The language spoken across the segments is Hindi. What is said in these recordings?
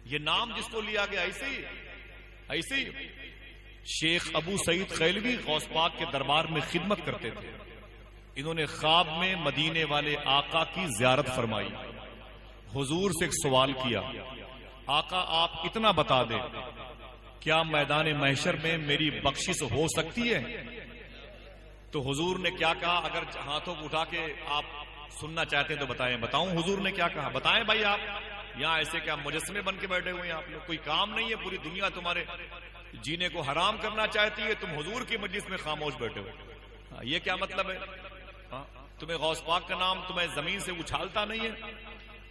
ये नाम जिसको लिया गया ऐसे शेख अबू सईद खैलवी गौस पाक के दरबार में खिदमत करते थे। इन्होंने ख्वाब में मदीने वाले आका की जियारत फरमाई। हुजूर से एक सवाल किया, आका आप इतना बता दें, क्या मैदान महशर में मेरी बख्शिश हो सकती है? तो हुजूर ने क्या कहा? अगर हाथों को उठा के आप सुनना चाहते हैं तो बताएं। बताऊं हुजूर ने क्या कहा? बताएं भाई। आप यहाँ ऐसे क्या मुजस्समे बन के बैठे हुए हैं? आप लोग कोई काम नहीं है? पूरी दुनिया तुम्हारे जीने को हराम करना चाहती है, तुम हुजूर की मजलिस में खामोश बैठे हो। ये क्या मतलब है? तुम्हें गौस पाक का नाम तुम्हें जमीन से उछालता नहीं है?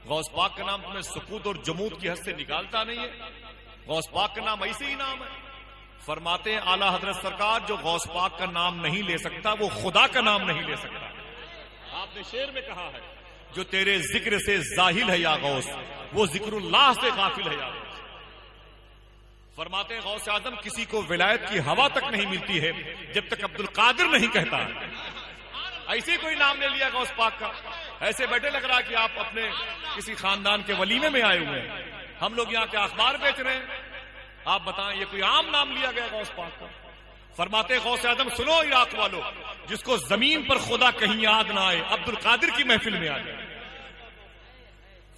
गौस पाक का नाम तुम्हें सुकूत और जमूत की हद से निकालता नहीं है? गौस पाक का नाम ऐसे ही नाम है। फरमाते हैं आला हजरत सरकार, जो गौस पाक का नाम नहीं ले सकता वो खुदा का नाम नहीं ले सकता। आपने शेर में कहा है, जो तेरे जिक्र से जाहिल है या गौस, वो जिक्रुल्लाह से गाफिल है या गौस। फरमाते हैं गौस आजम किसी को विलायत की हवा तक नहीं मिलती है जब तक अब्दुल कादिर नहीं कहता। ऐसे कोई नाम ले लिया गौस पाक का? ऐसे बैठे लग रहा है कि आप अपने किसी खानदान के वलीमे में आए हुए हैं। हम लोग यहाँ के अखबार बेच रहे हैं। आप बताएं, ये कोई आम नाम लिया गया गौस पाक का? फरमाते गौस आजम सुनो इराक वालों, जिसको जमीन पर खुदा कहीं याद ना आए, अब्दुल कादिर की महफिल में आ जाए।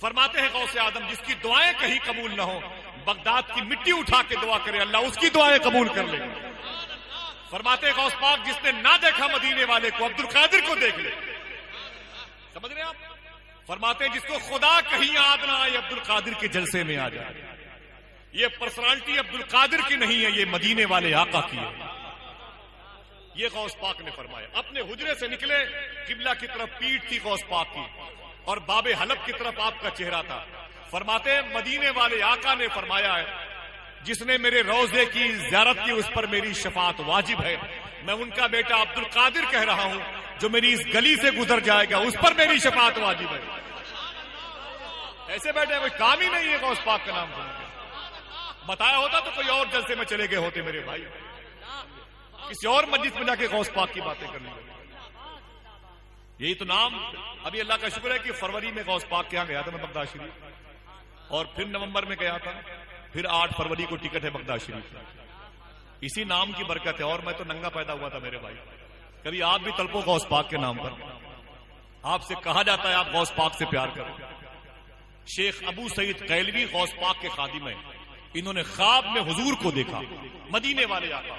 फरमाते हैं गौस आजम जिसकी दुआएं कहीं कबूल ना हो, बगदाद की मिट्टी उठा के दुआ करे, अल्लाह उसकी दुआएं कबूल कर ले। फरमाते गौस पाक जिसने ना देखा मदीने वाले को, अब्दुल कादिर को देख ले। समझ रहे आप? फरमाते हैं जिसको खुदा कहीं याद ना आए, अब्दुल कादिर के जलसे में आ जाए। ये पर्सनालिटी अब्दुल कादिर की नहीं है, ये मदीने वाले आका की है। ये गौस पाक ने फरमाया। अपने हुजरे से निकले, किबला की तरफ पीठ थी गौस पाक की और बाबे हलब की तरफ आपका चेहरा था। फरमाते हैं मदीने वाले आका ने फरमाया है, जिसने मेरे रोजे की ज़ियारत की उस पर मेरी शफाअत वाजिब है। मैं उनका बेटा अब्दुल कादिर कह रहा हूं, जो मेरी इस गली से गुजर जाएगा उस पर मेरी शफाअत वाजिब है। ऐसे बैठे कोई काम ही नहीं है गौस पाक का नाम सुनने। बताया होता तो कोई और जलसे में चले गए होते मेरे भाई, किसी और मस्जिद में जाके गौस पाक की बातें करनी। यही तो नाम। अभी अल्लाह का शुक्र है कि फरवरी में गौस पाक के यहां गया था मैं बगदाद शरीफ, और फिर नवंबर में गया था, फिर 8 फरवरी को टिकट है बगदाद शरीफ। इसी नाम की बरकत है। और मैं तो नंगा पैदा हुआ था मेरे भाई। कभी आप भी तड़पो गौस पाक के नाम पर। आपसे कहा जाता है आप गौस पाक से प्यार करो। शेख अबू सईद खैलवी गौस पाक के खादिम हैं। इन्होंने ख्वाब में हुजूर को देखा, मदीने वाले आका,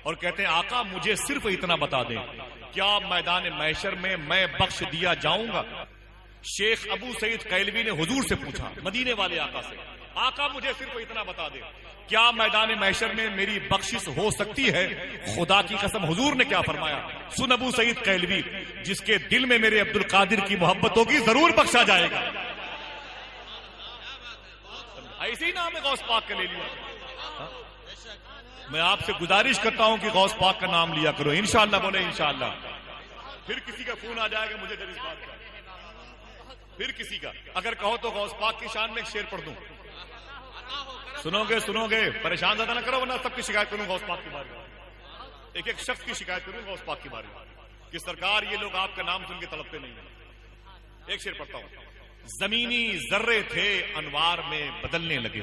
और कहते हैं आका मुझे सिर्फ इतना बता दें, क्या मैदान महशर में मैं बख्श दिया जाऊंगा? शेख अबू सईद खैलवी ने हुजूर से पूछा, मदीने वाले आका से, आका मुझे सिर्फ इतना बता दे, क्या मैदान महशर में मेरी बख्शिश हो सकती है? खुदा की कसम हुजूर ने क्या फरमाया? सुन अबू सईद खैलवी, जिसके दिल में मेरे अब्दुल कादिर की मोहब्बत होगी जरूर बख्शा जाएगा। ऐसे ही नाम है गौस पाक का ले लिया। मैं आपसे गुजारिश करता हूं कि गौस पाक का नाम लिया करो। इंशाअल्लाह बोले इंशाअल्लाह। फिर किसी का फोन आ जाएगा मुझे डर इस बात का, फिर किसी का। अगर कहो तो गौस पाक की शान में एक शेर पढ़ दूं। सुनोगे परेशान ज्यादा ना करो, वरना सबकी शिकायत करूं गौस पाक के बारे में। एक शख्स की शिकायत करूं गौस पाक के बारे में कि सरकार ये लोग आपका नाम सुन के तड़पते नहीं है। एक शेर पढ़ता हूं। जमीनी जर्रे थे अनवार में बदलने लगे,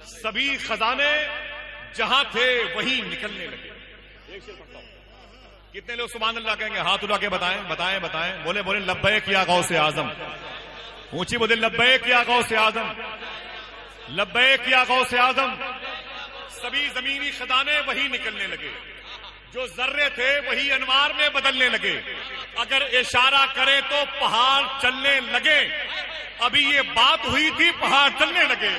सभी खजाने जहां थे वहीं निकलने लगे। एक शेर पढ़ता हूं। कितने लोग सुभान अल्लाह कहेंगे? हाथ उठा के बताएं। बोले लब्बैक या गौसे आजम। ऊंची बोले लब्बैक या गौसे आजम, लब्बैक या गौसे आजम। सभी जमीनी खजाने वही निकलने लगे, जो जर्रे थे वही अनवार में बदलने लगे। अगर इशारा करे तो पहाड़ चलने लगे। अभी ये बात हुई थी पहाड़ चलने लगे।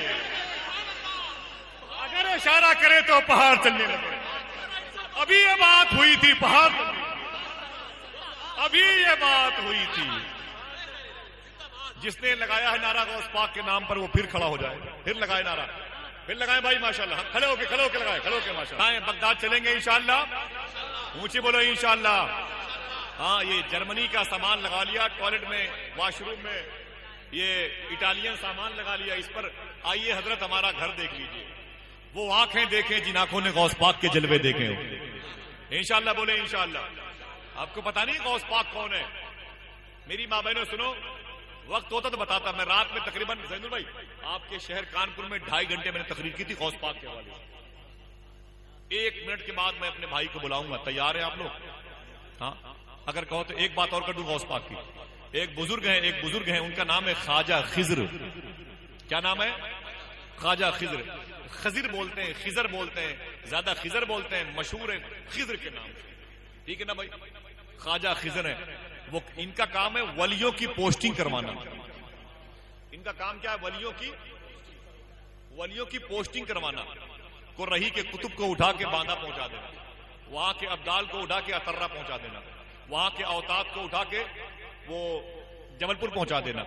अगर इशारा करे तो पहाड़ चलने लगे। अभी ये बात हुई थी पहाड़, अभी ये बात हुई थी। जिसने लगाया है नारा गौस पाक के नाम पर वो फिर खड़ा हो जाए, फिर लगाए नारा, फिर लगाए भाई माशाल्लाह। खड़े होके लगाए, खड़े होके माशाल्लाह। बगदाद चलेंगे इंशाअल्लाह। ऊंची बोलो इंशाअल्लाह। हाँ, ये जर्मनी का सामान लगा लिया टॉयलेट में, वॉशरूम में, ये इटालियन सामान लगा लिया इस पर। आइए हजरत हमारा घर देख लीजिए, वो आंखें देखें जिन आंखों ने गौस पाक के जलवे देखे हो। इंशाअल्लाह बोले इंशाअल्लाह। आपको पता नहीं गौस पाक कौन है? मेरी माँ बहनों सुनो, वक्त होता तो बताता। मैं रात में तकरीबन जैनुल भाई आपके शहर कानपुर में 2.5 घंटे मैंने तकरीर की थी गौस पाक के हवाले से। 1 मिनट के बाद मैं अपने भाई को बुलाऊंगा, तैयार है आप लोग? हाँ, अगर कहो तो एक बात और कर दूं गौस पाक की। एक बुजुर्ग हैं, उनका नाम है ख्वाजा खिज्र। क्या नाम है? ख्वाजा खिज्र। खजिर बोलते हैं, खिजर बोलते हैं, ज्यादा खिजर बोलते हैं, मशहूर है खिज्र के नाम से, ठीक है ना भाई? ख्वाजा खिजर है वो। इनका काम है वलियों की पोस्टिंग करवाना। इनका काम क्या है? वलियों की पोस्टिंग करवाना। को रही के कुतुब को उठा के बांदा पहुंचा देना, वहां के अब्दाल को उठा के अतर्रा पहुंचा देना, वहां के औताद को उठा के वो जबलपुर पहुंचा देना,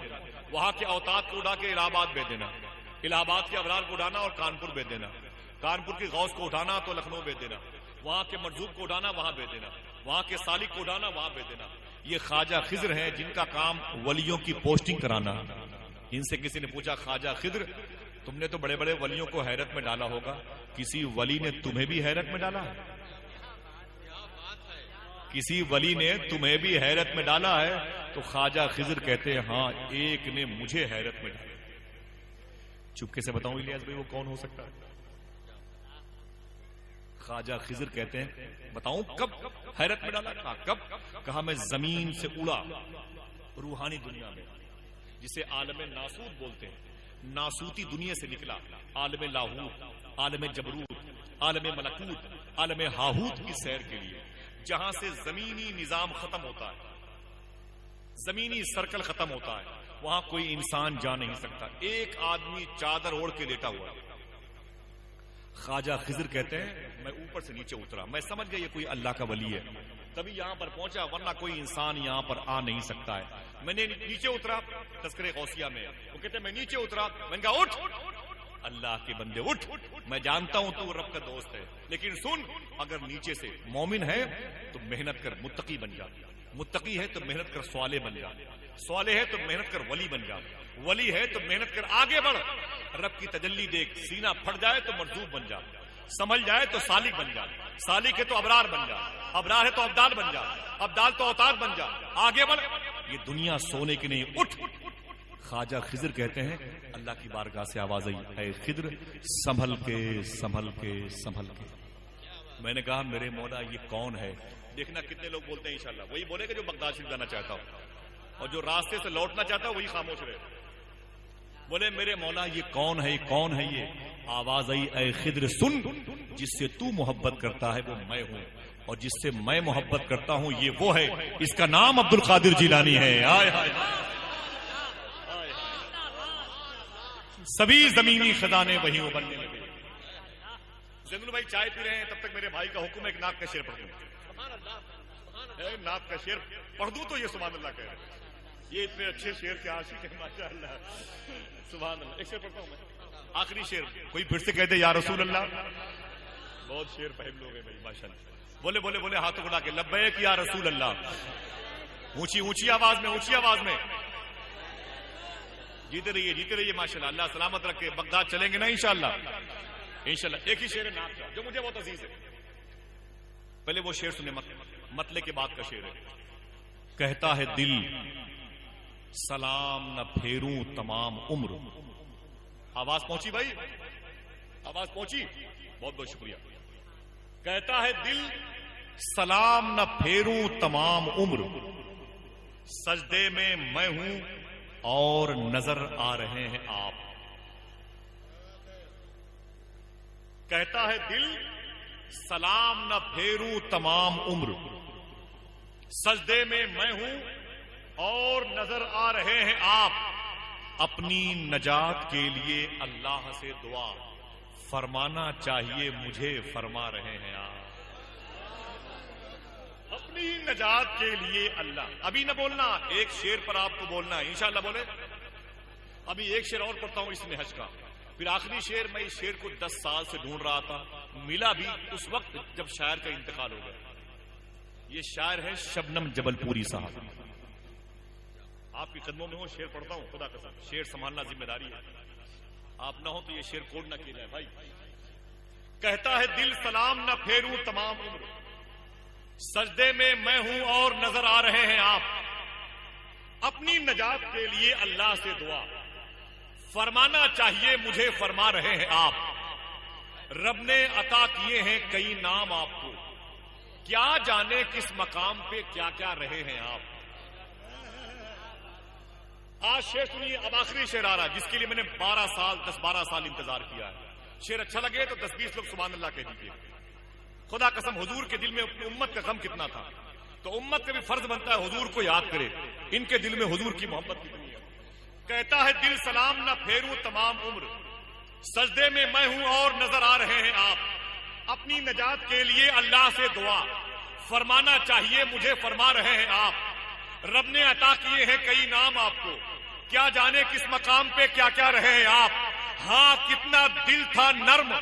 वहां के औताद को उठा के इलाहाबाद भेज देना, इलाहाबाद के अबरार को उठाना और कानपुर भेज देना, कानपुर के गौस को उठाना तो लखनऊ भेज देना, वहां के मरजूब को उठाना वहां भेज देना, वहां के सालिक को उठाना वहां भेज देना। ये ख्वाजा खिज्र हैं जिनका काम वलियों की पोस्टिंग कराना। इनसे किसी ने पूछा, ख्वाजा खिज्र तुमने तो बड़े बड़े वलियों को हैरत में डाला होगा, किसी वली ने तुम्हें भी हैरत में डाला है? किसी वली ने तुम्हें भी हैरत में डाला है? तो ख्वाजा खिज्र कहते हैं, हाँ, एक ने मुझे हैरत में डाला। चुपके से बताऊं इलियास भाई वो कौन हो सकता है? ख्वाजा खिज्र कहते हैं, बताऊं कब हैरत में डाला? कब? कहा मैं जमीन से उड़ा रूहानी दुनिया में, जिसे आलम नासूत बोलते हैं, नासूती दुनिया से निकला, आलम लाहूत, आलम जबरूत, आलम मलकूत, आलम हाहूत की सैर के लिए, जहां से जमीनी निजाम खत्म होता है, जमीनी सर्कल खत्म होता है, वहां कोई इंसान जा नहीं सकता। एक आदमी चादर ओढ़ के लेटा हुआ है। ख्वाजा खिज्र कहते हैं, मैं ऊपर से नीचे उतरा, मैं समझ गया ये कोई अल्लाह का वली है, तभी यहां पर पहुंचा, वरना कोई इंसान यहां पर आ नहीं सकता है। मैंने नीचे उतरा, तस्करे गौसिया में वो कहते मैं नीचे उतरा, मैंने कहा उठ अल्लाह के बंदे उठ, मैं जानता हूं तू रब का दोस्त है, लेकिन सुन, अगर नीचे से मोमिन है तो मेहनत कर मुत्तकी बन जा, मुत्तकी है तो मेहनत कर स्वाले बन जा, स्वाले है तो मेहनत कर वली बन जा, वली है तो मेहनत कर आगे बढ़, रब की तजल्ली देख, सीना फट जाए तो मरजूब बन जा, संभल जाए तो सालिक बन जा, सालिक है तो अबरार बन जा, अबरार है तो अब्दाल बन जा, अब्दाल तो औताद बन जा, आगे बढ़, ये दुनिया सोने की नहीं, उठ। ख्वाजा खिज्र कहते हैं, अल्लाह की बारगाह से आवाज आई, ऐ खिज्र संभल के संभल के संभल के। मैंने कहा मेरे मौला ये कौन है? देखना कितने लोग बोलते हैं इंशाल्लाह वही बोलेगा जो बगदाद शरीफ जाना चाहता हो, और जो रास्ते से लौटना चाहता हो वही खामोश रहे। बोले मेरे मौला ये कौन है, ये कौन है? ये आवाज आई, ऐ खिज्र सुन, जिससे तू मोहब्बत करता है वो मैं हूं, और जिससे मैं मोहब्बत करता हूं ये वो है, इसका नाम अब्दुल कादिर जिलानी है। आय हाय, सभी जमीनी खजाने वही बनने लगे। जैनुल भाई चाय पी रहे हैं, तब तक मेरे भाई का हुक्म है एक नात का शेर पढ़ दूं। नात का शेर पढ़ दूं तो ये सुभान अल्लाह कह रहे हैं, ये इतने अच्छे शेर के आशिक है माशाअल्लाह, सुभान अल्लाह। एक शेर पढ़ता हूं मैं, आखिरी शेर। कोई फिर से कहते या रसूल अल्लाह, बहुत शेर पहन लोगे भाई माशाअल्लाह। बोले बोले बोले हाथों उठा के लब्बैक या रसूल अल्लाह, ऊंची ऊंची आवाज में, ऊंची आवाज में। जीते रहिए माशाल्लाह, अल्लाह सलामत रखे। बगदाद चलेंगे ना इंशाल्लाह, इंशाल्लाह। एक ही शेर है नात का जो मुझे बहुत अजीज है, पहले वो शेर सुने, मतले के बाद का शेर है। कहता है दिल सलाम न फेरूं तमाम उम्र। आवाज पहुंची भाई, आवाज पहुंची, बहुत बहुत शुक्रिया। कहता है दिल सलाम न फेरूं तमाम उम्र, सजदे में मैं हूं और नजर आ रहे हैं आप। कहता है दिल सलाम न फेरूं तमाम उम्र, सजदे में मैं हूं और नजर आ रहे हैं आप। अपनी नजात के लिए अल्लाह से दुआ फरमाना चाहिए मुझे, फरमा रहे हैं आप। अपनी नजात के लिए अल्लाह, अभी न बोलना, एक शेर पर आपको बोलना है इंशाअल्लाह। बोले अभी एक शेर और पढ़ता हूं इस नहज का, फिर आखिरी शेर। मैं इस शेर को 10 साल से ढूंढ रहा था, मिला भी उस वक्त जब शायर का इंतकाल हो गया। ये शायर है शबनम जबलपुरी साहब। आपके कदमों में हो, शेर पढ़ता हूं, खुदा कसम शेर संभालना जिम्मेदारी है, आप ना हो तो ये शेर कोड ना किया जाए भाई। कहता है दिल सलाम न फेरूं तमाम उम्र, सजदे में मैं हूं और नजर आ रहे हैं आप। अपनी नजात के लिए अल्लाह से दुआ, फरमाना चाहिए मुझे फरमा रहे हैं आप। रब ने अता किए हैं कई नाम आपको, क्या जाने किस मकाम पे क्या क्या रहे हैं आप। आज शेर सुनिए, अब आखिरी शेर आ रहा है जिसके लिए मैंने 10-12 साल इंतजार किया है। शेर अच्छा लगे तो 10-20 लोग सुभान अल्लाह कह दीजिए। खुदा कसम हुजूर के दिल में अपनी उम्मत का गम कितना था, तो उम्मत का भी फर्ज बनता है हुजूर को याद करे, इनके दिल में हुजूर की मोहब्बत कितनी है। कहता है दिल सलाम ना फेरूं तमाम उम्र, सजदे में मैं हूं और नजर आ रहे हैं आप। अपनी नजात के लिए अल्लाह से दुआ, फरमाना चाहिए मुझे फरमा रहे हैं आप। रब ने अता किए हैं कई नाम आपको, क्या जाने किस मकाम पे क्या क्या रहे हैं आप। हाँ कितना दिल था नर्म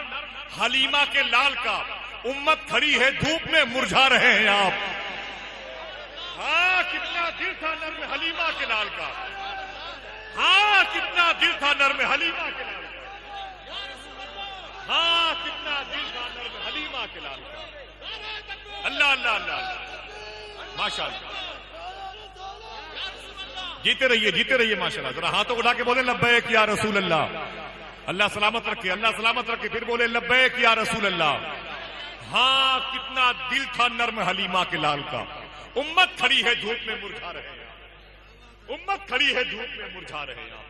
हलीमा के लाल का, उम्मत खड़ी है धूप में मुरझा रहे हैं आप। हाँ कितना दिल था नर्म हलीमा के लाल का, हाँ कितना दिल था नर्म हलीमा के लाल का, हाँ कितना दिल था नर्म हलीमा के लाल का। अल्लाह अल्लाह अल्लाह, माशाअल्लाह। जीते रहिए माशाअल्लाह। जरा हाथों उठा के बोले लब्बैक या रसूल अल्लाह। अल्लाह सलामत रखे, अल्लाह सलामत रखे। फिर बोले लब्बैक या रसूल अल्लाह। हाँ कितना दिल था नर्म हलीमा के लाल का, उम्मत खड़ी है धूप में मुरझा रहे हैं, उम्मत खड़ी है धूप में मुरझा रहे हैं।